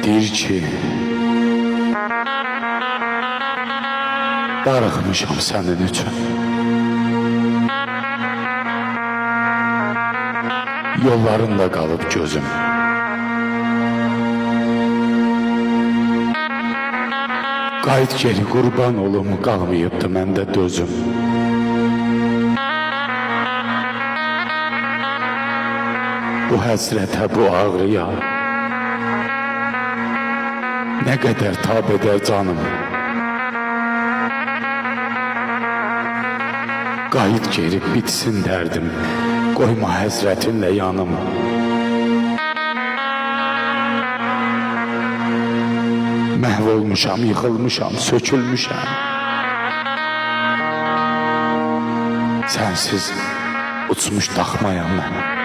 Deyir ki, darıxmışam sənin üçün. Yollarında qalıb gözüm. Qayıt geri qurban olum, qalmayıbdı məndə dözüm. Bu həsrətə, bu ağrıya nə qədər tab edər canım. Qayıt geri bitsin dərdim, qoyma həsrətinlə yanım. Məhv olmuşam, yıxılmışam, sökülmüşəm. Sənsiz uçmuş daxmayam mən.